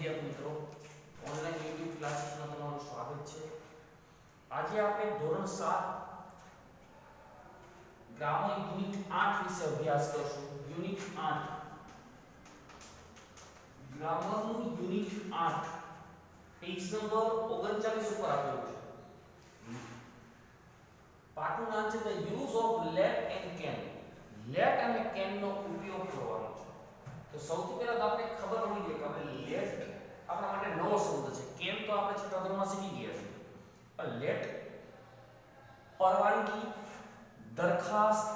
વિદ્યાર્થી મિત્રો, online YouTube ક્લાસીસમાં તમારું સ્વાગત છે. આજે આપણે ધોરણ 7 ગ્રામર યુનિટ 8 વિશે અભ્યાસ કરશું. યુનિટ 8 ગ્રામરનું યુનિટ 8 પેજ નંબર 39 ઉપર આપેલું છે. પાઠનું નામ છે the use of let and can. Let અને કેન નો ઉપયોગ કરવાનો છે. તો સૌથી પહેલા તો આપણે ખબર હોવી જોઈએ કે આપણે લેટ આપણા માટે નવો શબ્દ છે. કેન તો આપણે છઠ્ઠા ધોરણમાં શીખી ગયા છીએ. પણ લેટ પરવાનગી, દરખાસ્ત,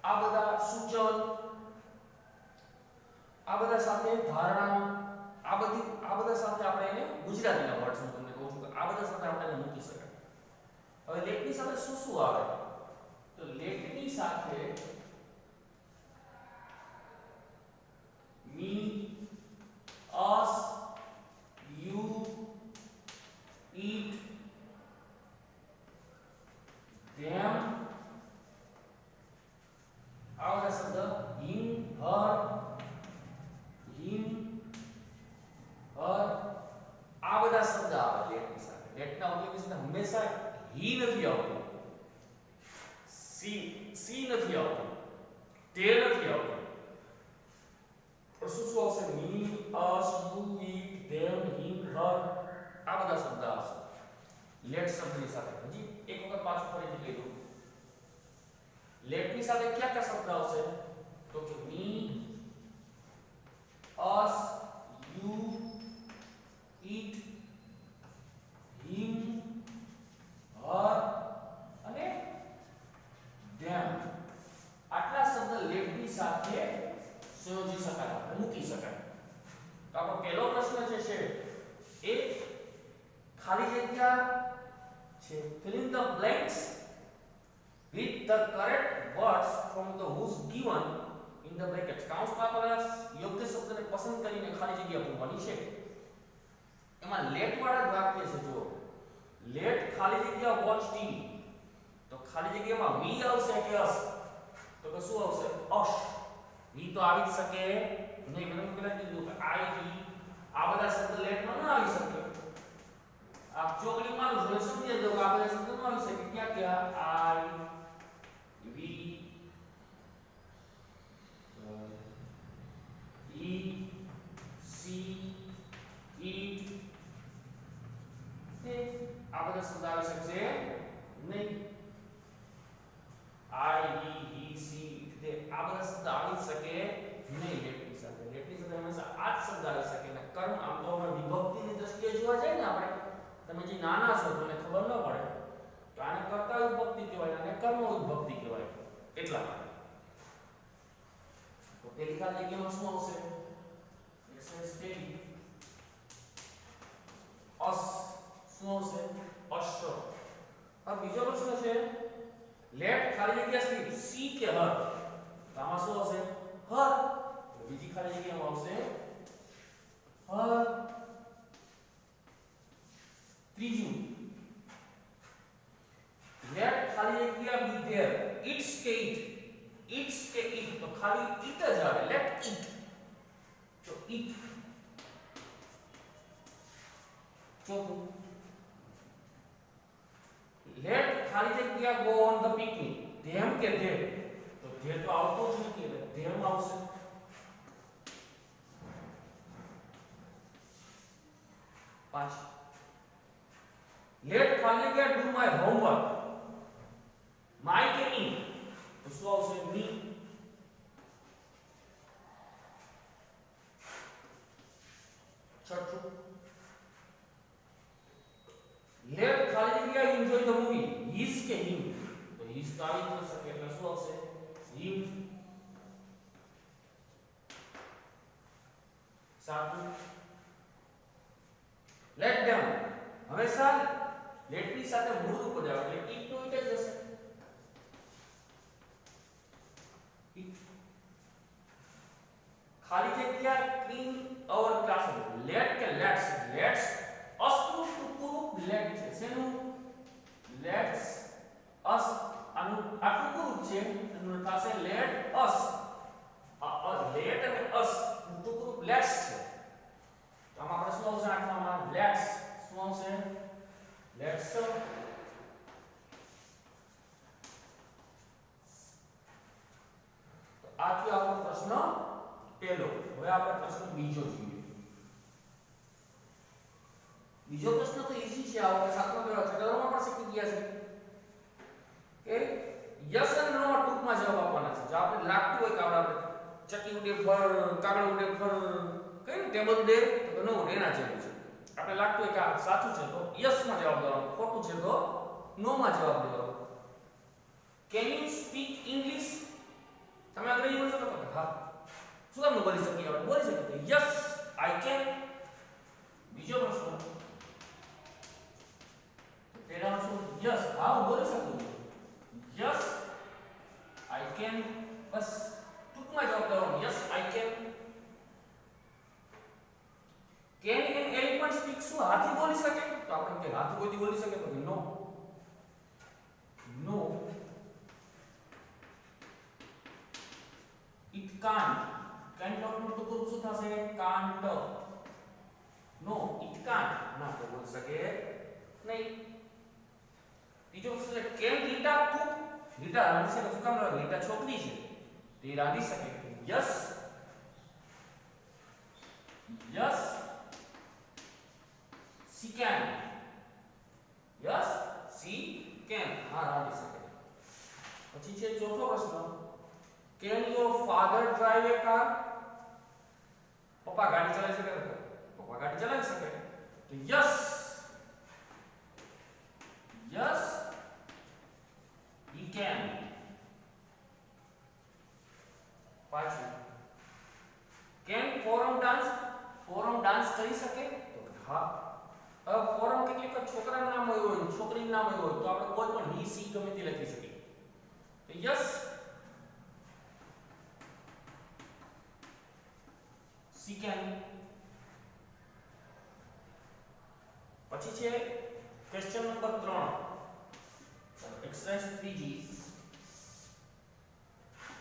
આ બધા સૂચન, આ બધા સાથે ધારણા, આ બધા સાથે આપણે એને ગુજરાતીના વર્ડ્સ હું તમને કહું છું કે આ બધા સાથે આપણે એને મૂકી શકાય. હવે લેટની સાથે શું શું આવે? તો લેટની સાથે me, us, you, it, them, આ બધા શબ્દ him, her, આ બધા શબ્દ આવે લેટની સાથે. લેટના ઉપયોગની સાથે હંમેશા he નથી આવતું, સી નથી આવતું, તે નથી આવતું. શું શું આવશે? me, us, you, it, them, him, her, આ બધા શબ્દ આવશે લેટ શબ્દની સાથે. હજી એક વખત પાછું ફરીથી કહી દઉં. લેટની સાથે કયા કયા શબ્દ આવશે? તો કે me, us, you, it, him, her અને them. આટલા શબ્દ લેટની સાથે સંયોજી શકાય, મૂકી શકાય. તો આપણો પહેલો પ્રશ્ન છે એ ખાલી જગ્યા છે. fill in the blanks with the correct words from the whose given in the brackets. કૌંસમાં આપણે યોગ્ય શબ્દને પસંદ કરીને ખાલી જગ્યા પૂરવાની છે. એમાં લેટ વાળા જ વાક્ય છે. જો લેટ ખાલી જગ્યા વોચ ટીવી, તો ખાલી જગ્યામાં વી આવશે કે અસ? તો કે શું આવશે? અસ. વી તો આવી જ શકે નહીં. મને પેલા કીધું કે આઈ, વી આ બધા શબ્દ લેટમાં ન આવી શકે. આપ ચોકડી મારું જોઈ સમજી દો કે આ બધા શબ્દ ન આવી શકે. ક્યાં ક્યાં? આઈ, વી, ઈ, સી, ઈટ, આ બધા શબ્દ આવી શકશે નહીં. આઈ, વી, ઈ, સી, ઈટ, આ બધા શબ્દ આવી શકે નહીં લેટની સાથે. લેટની સાથે હંમેશા આ જ શબ્દ આવી શકે. અને કર્મ આમ તો વિભક્તિની દ્રષ્ટિએ જોવા જાય ને આપણે, તમે જે નાના છો તમને ખબર ન પડે તો આને કર્તા વિભક્તિ કહેવાય અને કર્મ વિભક્તિ કહેવાય. એટલા માટે તો પેલી ખાલી જગ્યામાં શું આવશે? એક્સેસ પેલી અસ શું આવશે? અશ્વ. હવે બીજો પ્રશ્ન છે લેટ ખાલી જગ્યા સ્લીપ, સી કે હર? તો આમાં શું આવશે? હર. તો બીજી ખાલી જગ્યામાં આવશે હર. ત્રીજું લેટ ખાલી જગ્યા બી ધેર, ઇટ્સ કે ઇટ, ઇટ્સ કે ઇટ, તો ખાલી ઇટ જ આવે. લેટ ઇટ, તો ઇટ. ચોથું લેટ ખાલી જગ્યા ગો ઓન ધ પિકનિક, ધેમ કે ધેર? તો ધેર તો આવતો જ નથી એટલે ધેમ આવશે. પાંચ લેટ ખાલી જગ્યા ડુ માય હોમવર્ક, માય કે મી? તો શું આવશે? મી. છઠ્ઠું લેટ ખાલી જગ્યા એન્જોય ધ મૂવી, હિઝ કે હિમ? તો હિઝ તો આવી ન શકે એટલે શું આવશે? હિમ. સાતમું લેટ ધેમ હંમેશા લેટની સાથે મૂળ રૂપ જ આવે એટલે ઇટ નો ઇટ જ હશે. ખાલી જગ્યા ક્લીન અવર ક્લાસરૂમ, લેટ કે લેટ્સ? લેટ્સ અસ ટુ ટુકુરુપ લેટ છે. શેનું? Let's us. આનું આ ટુકુરુપ છે, એનું થશે લેટ અસ. લેટ અને અસ ટુકુરુપ લેટ્સ છે. તો પહેલો. હવે આપણે પ્રશ્ન બીજો જોઈએ. બીજો પ્રશ્ન તો ઈઝી છે. આપણે સાતમા ધોરણમાં પણ શીખી ગયા છે કે યસ અને નો માં ટૂંકમાં જવાબ આપવાના છે. જો આપણે લાગતું હોય કે આપણે ચકી ઉડે ફર, કાગળ ઉડે ફર, કઈ ને ટેબલ ઉડે તો નો ઉડે એના જેવું છે. આપણે લાગતું હોય કે આ સાચું છે તો યસ માં જવાબ દેવાનો, ખોટું છે તો નો માં જવાબ દેવાનો. Can you speak English? તમે અંગ્રેજી બોલી શકો? હા. શું કામ બોલી શકીએ? આપણે બોલી શકીએ. Yes I can. બીજો પ્રશ્ન તેના શું? યસ હા હું બોલી શકું છું. Yes I can. બસ ટૂંકમાં જવાબ દેવાનો yes I can. Can an elephant speak? શું હાથી બોલી શકે? તો આપણે કે હાથી કોઈથી બોલી શકે? તો no. No. It can't. Can't નું ટૂંકું શું થશે? કાન્ટ. No it can't. ના તો બોલી શકે નહીં. ત્રીજો પ્રશ્ન છે કેન રીટા કુક? રીટા રાંધી શકે? શું કામ? રીટા છોકરી છે તે રાંધી શકે. Yes yes she can. Yes she can. હા રાંધી શકે. પછી છે ચોથો પ્રશ્ન can your father drive a car? પપ્પા ગાડી ચલાવી શકે? પપ્પા ગાડી ચલાવી શકે. તો યસ યસ he can. પાછું can forum dance? Forum dance કરી શકે? તો હા. હવે ફોરમ કેટલીક છોકરાનું નામ હોય, છોકરીનું નામ હોય તો આપણે કોઈ પણ હી સી ગમે તે લખી શકીએ. તો યસ she can. પછી છે question number 3 exercise 3G.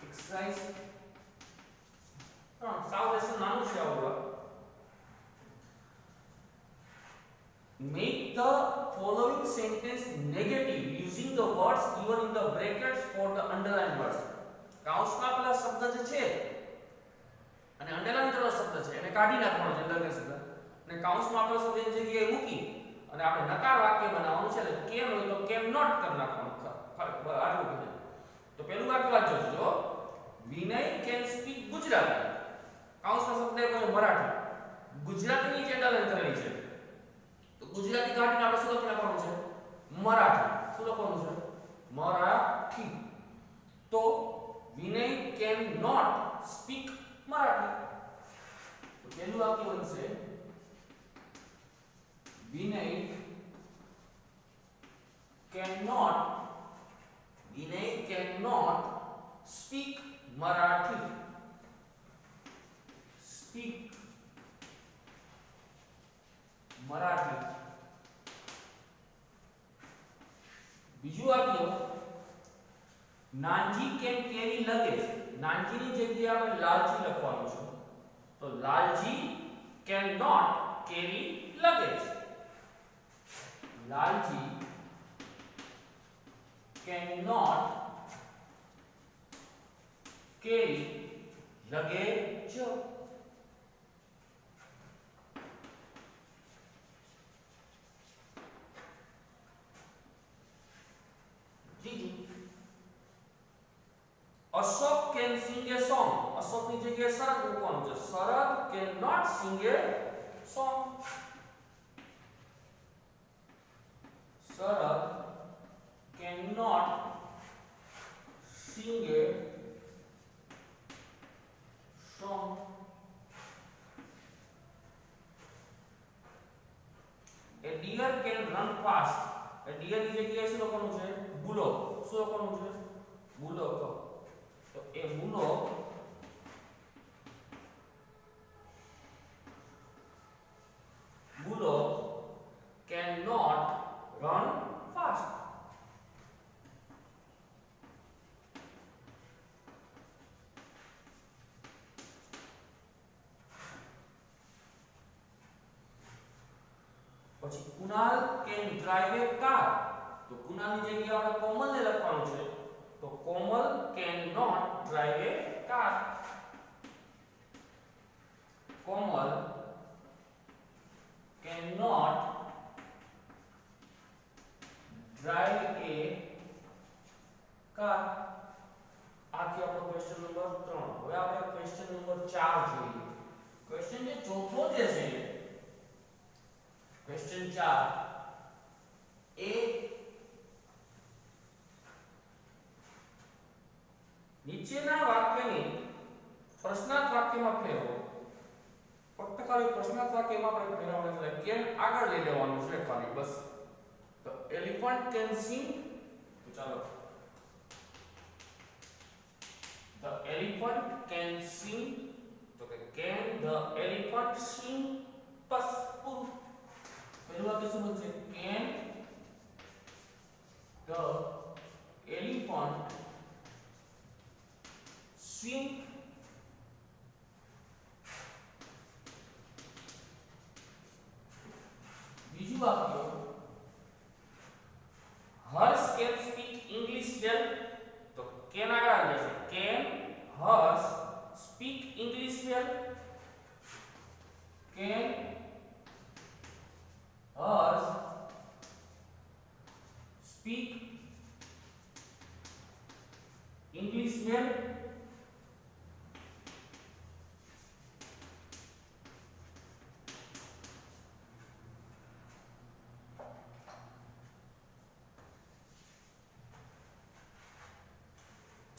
Exercise સાવ લેસન નાનું છે આવડવા. Make the following sentence negative using the words given in the brackets for the underlined words. કૌંસમાં પેલા શબ્દ જે છે અને અંડરલાઈન કરેલો શબ્દ છે એને કાઢી નાખવાનો છે અંડરલાઈન શબ્દ, અને કૌંસમાં આપેલો શબ્દ એની જગ્યાએ મૂકી અને આપણે નકાર વાક્ય બનાવવાનું છે. એટલે કેમ હોય તો કેમ નોટ કરી નાખવાનું. આટલું કીધું. તો પહેલું વાક્ય વાંચો જો વિનય કેન સ્પીક ગુજરાતી. કૌંસનો શબ્દ કોઈ મરાઠી, ગુજરાતીની જે અંડરલાઈન કરેલી છે તો ગુજરાતી કાઢીને આપણે શું લખી નાખવાનું છે? મરાઠી. શું લખવાનું છે? મરાઠી. તો વિનય કેન નોટ સ્પીક મરાઠી. તો પહેલું વાક્ય બનશે વિનય cannot speak Marathi. Speak Marathi. બીજું વાક્ય નાનજી કેન કેરી લગેજ. નાનજીની જગ્યાએ આપણે લાલજી લખવાનું છે. તો Lalji can not carry luggage. Lalji cannot carry luggage. Ashok can sing a song. Ashok ની જગ્યાએ શરદ મૂકવાનું છે. શરદ cannot sing a song. Sharad cannot sing a song. A deer can run fast. A deer ની જગ્યાએ શું લખવાનું છે? bullock. શું લખવાનું છે? bullock. તો એ bullock cannot run fast. પછી Kunal can drive a car. તો કુનાલની જગ્યાએ આપણે કોમલને લખવાનું છે. તો Komal can not drive a car. Komal cannot drive a car. આથી આપણો ક્વેશ્ચન નંબર 3. હવે આપણે ક્વેશ્ચન નંબર 4 જોઈએ. ક્વેશ્ચન જે ચોથો જે છે ક્વેશ્ચન 4 એ નીચેના વાક્યને પ્રશ્નાર્થ વાક્યમાં ફેરવો. ફક્ત ખાલી પ્રશ્નાર્થ વાક્યમાં આપણે ફેરવવાનું છે. કેન આગળ લઈ લેવાનું છે ખાલી બસ. તો એલિફન્ટ કેન સિંગ. તો ચાલો the elephant can sing. તો કે can the elephant sing. બસ પૂરું. પહેલું વાક્ય શું બનશે? can the elephant swim. બીજું વાક્ય હર્ષ can speak English well. તો can આગળ આવી જશે. can Harsh speak English well. can Harsh speak English well.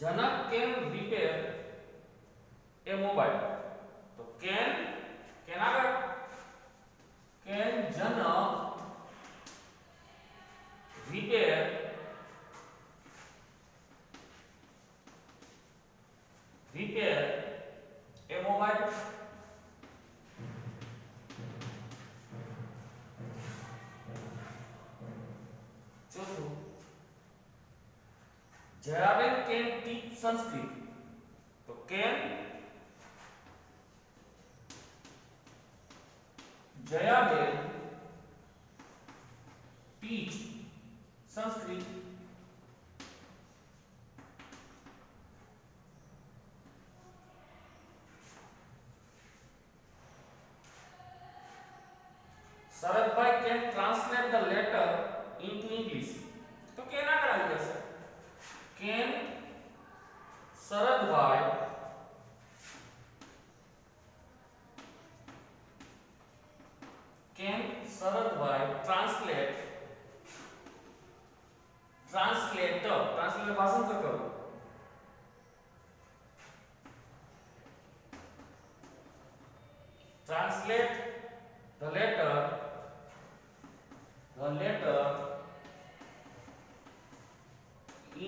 Janak can repair a mobile. तो can આગળ can Janak repair a mobile. ચોથું જયાબેન can teach Sanskrit. તો can Jayaben teach Sanskrit. શરદભાઈ can translate the letter into English. તો can આગળ આવી જશે. can શરદભાઈ translate ભાષાંતર કરો. translate the letter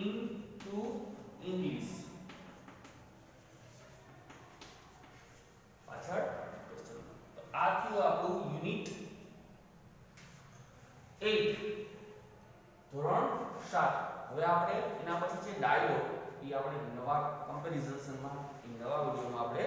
into English. પાછળ ક્વેશ્ચન. તો આ થયું આપણું યુનિટ 8 ધોરણ 7. હવે આપણે એના પછી જે ડાયલોગ એ આપણે નવા કમ્પેરિઝન્સમાં એ નવા વિડિયોમાં આપણે